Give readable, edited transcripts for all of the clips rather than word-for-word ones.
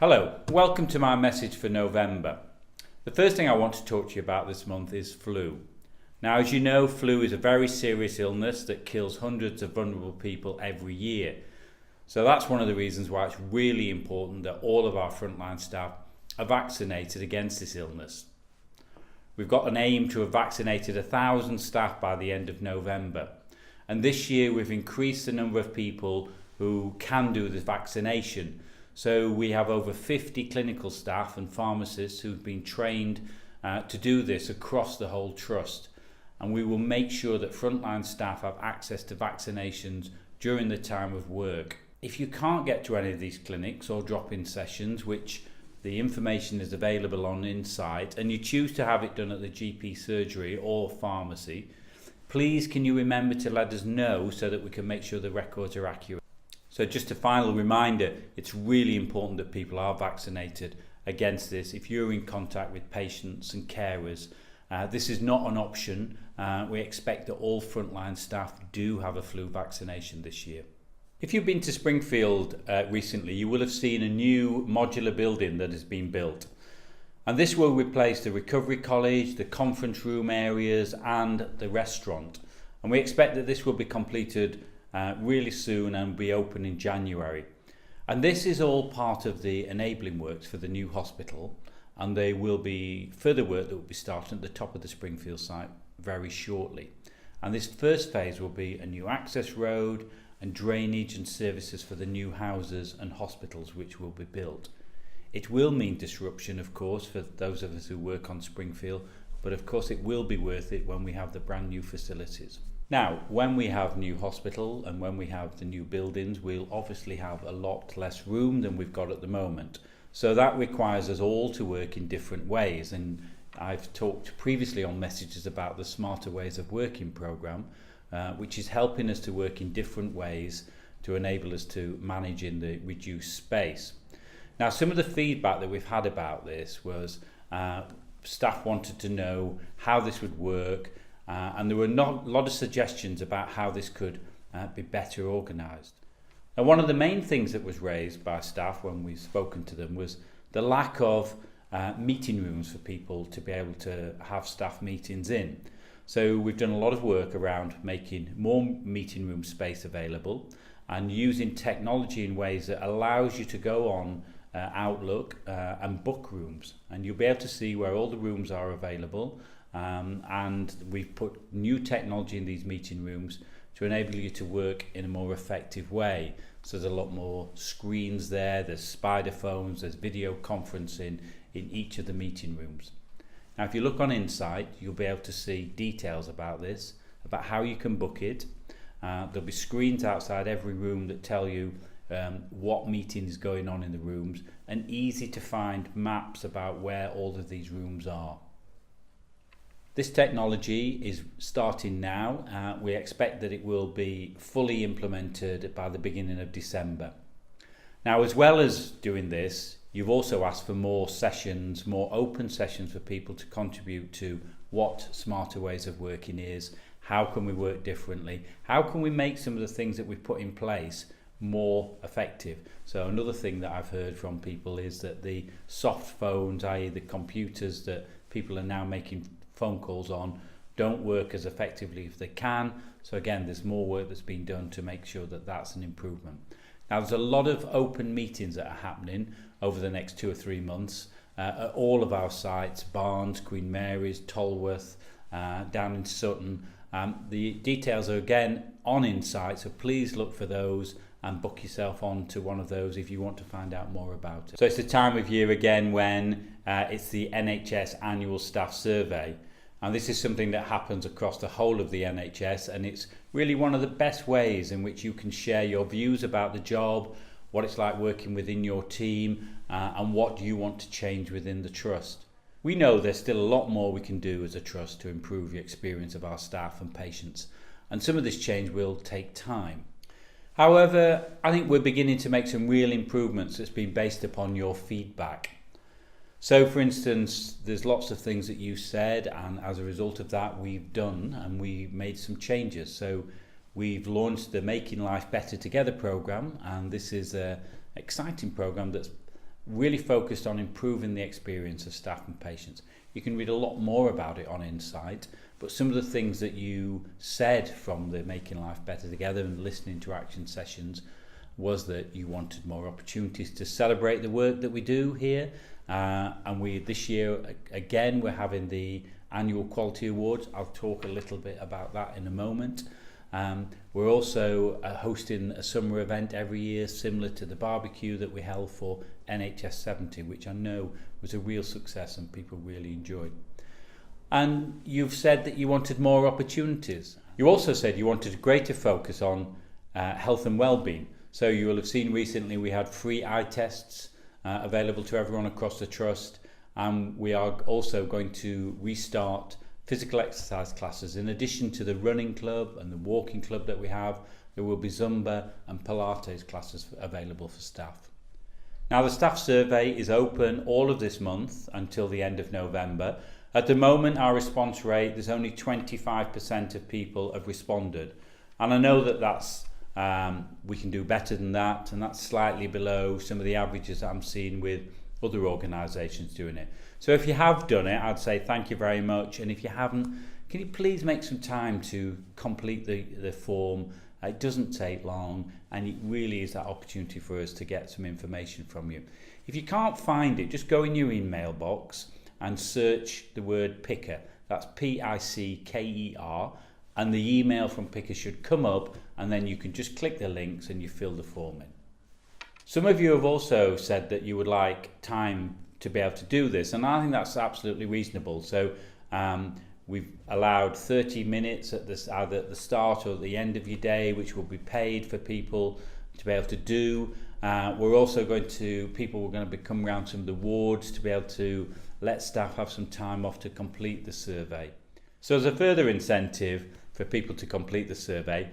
Hello, welcome to my message for November. The first thing I want to talk to you about this month is flu. Now, as you know, flu is a very serious illness that kills hundreds of vulnerable people every year. So that's one of the reasons why it's really important that all of our frontline staff are vaccinated against this illness. We've got an aim to have vaccinated 1,000 staff by the end of November. And this year we've increased the number of people who can do the vaccination. So we have over 50 clinical staff and pharmacists who've been trained to do this across the whole trust. And we will make sure that frontline staff have access to vaccinations during the time of work. If you can't get to any of these clinics or drop-in sessions, which the information is available on Insight, and you choose to have it done at the GP surgery or pharmacy, please can you remember to let us know so that we can make sure the records are accurate. So just a final reminder, it's really important that people are vaccinated against this. If you're in contact with patients and carers, this is not an option. We expect that all frontline staff do have a flu vaccination this year. If you've been to Springfield recently, you will have seen a new modular building that has been built. And this will replace the recovery college, the conference room areas and the restaurant. And we expect that this will be completed really soon and be open in January. And this is all part of the enabling works for the new hospital, and there will be further work that will be starting at the top of the Springfield site very shortly. And this first phase will be a new access road and drainage and services for the new houses and hospitals which will be built. It will mean disruption, of course, for those of us who work on Springfield, but of course it will be worth it when we have the brand new facilities. Now, when we have new hospital and when we have the new buildings, we'll obviously have a lot less room than we've got at the moment. So that requires us all to work in different ways. And I've talked previously on messages about the Smarter Ways of Working programme, which is helping us to work in different ways to enable us to manage in the reduced space. Now, some of the feedback that we've had about this was staff wanted to know how this would work, and there were not a lot of suggestions about how this could be better organised. Now, one of the main things that was raised by staff when we've spoken to them was the lack of meeting rooms for people to be able to have staff meetings in. So we've done a lot of work around making more meeting room space available and using technology in ways that allows you to go on Outlook and book rooms, and you'll be able to see where all the rooms are available. And we've put new technology in these meeting rooms to enable you to work in a more effective way. So there's a lot more screens there, there's spider phones, there's video conferencing in each of the meeting rooms. Now, if you look on Insight, you'll be able to see details about this, about how you can book it. There'll be screens outside every room that tell you what meeting is going on in the rooms, and easy to find maps about where all of these rooms are. This technology is starting now. We expect that it will be fully implemented by the beginning of December. Now, as well as doing this, you've also asked for more sessions, more open sessions for people to contribute to what Smarter Ways of Working is, how can we work differently, how can we make some of the things that we've put in place more effective. So another thing that I've heard from people is that the soft phones, i.e. the computers that people are now making phone calls on, don't work as effectively if they can. So again, there's more work that's been done to make sure that that's an improvement. Now, there's a lot of open meetings that are happening over the next 2 or 3 months at all of our sites: Barnes, Queen Mary's, Tolworth, down in Sutton. The details are again on Insight, so please look for those and book yourself on to one of those if you want to find out more about it. So it's the time of year again when it's the NHS Annual Staff Survey. And this is something that happens across the whole of the NHS, and it's really one of the best ways in which you can share your views about the job, what it's like working within your team, and what you want to change within the trust. We know there's still a lot more we can do as a trust to improve the experience of our staff and patients, and some of this change will take time. However, I think we're beginning to make some real improvements that's been based upon your feedback. So, for instance, there's lots of things that you said, and as a result of that, we've done and we made some changes. So we've launched the Making Life Better Together programme, and this is an exciting programme that's really focused on improving the experience of staff and patients. You can read a lot more about it on Insight, but some of the things that you said from the Making Life Better Together and listening to action sessions was that you wanted more opportunities to celebrate the work that we do here. And this year, again, we're having the annual Quality Awards. I'll talk a little bit about that in a moment. We're also hosting a summer event every year similar to the barbecue that we held for NHS 70, which I know was a real success and people really enjoyed. And you've said that you wanted more opportunities. You also said you wanted a greater focus on health and wellbeing. So you will have seen recently we had free eye tests available to everyone across the trust, and we are also going to restart physical exercise classes. In addition to the running club and the walking club that we have, there will be Zumba and Pilates classes available for staff. Now, the staff survey is open all of this month until the end of November. At the moment, our response rate, there's only 25% of people have responded. And I know that that's we can do better than that, and that's slightly below some of the averages that I'm seeing with other organisations doing it. So if you have done it, I'd say thank you very much. And if you haven't, can you please make some time to complete the form? It doesn't take long, and it really is that opportunity for us to get some information from you. If you can't find it, just go in your email box and search the word Picker. That's P-I-C-K-E-R, and the email from Picker should come up, and then you can just click the links and you fill the form in. Some of you have also said that you would like time to be able to do this, and I think that's absolutely reasonable. So we've allowed 30 minutes either at the start or at the end of your day, which will be paid for people to be able to do. We're also going to come around some of the wards to be able to let staff have some time off to complete the survey. So as a further incentive for people to complete the survey,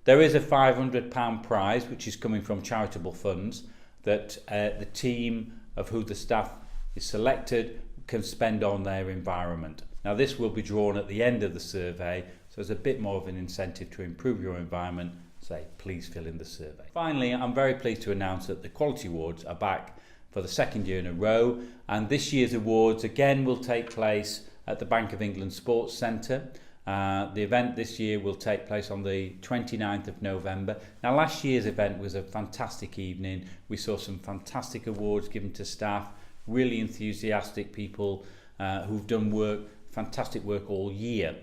there is a £500 prize which is coming from charitable funds that the team of who the staff is selected can spend on their environment. Now, this will be drawn at the end of the survey, so there's a bit more of an incentive to improve your environment. Say, please fill in the survey. Finally, I'm very pleased to announce that the Quality Awards are back for the second year in a row, and this year's awards again will take place at the Bank of England Sports Centre. The event this year will take place on the 29th of November. Now, last year's event was a fantastic evening. We saw some fantastic awards given to staff, really enthusiastic people who've done fantastic work all year.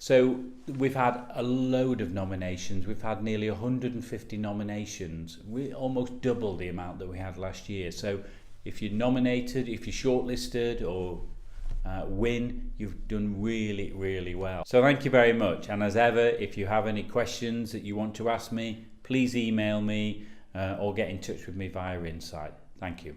So we've had a load of nominations. We've had nearly 150 nominations. We almost double the amount that we had last year. So if you're nominated, if you're shortlisted or win, you've done really, really well. So thank you very much. And as ever, if you have any questions that you want to ask me, please email me or get in touch with me via Insight. Thank you.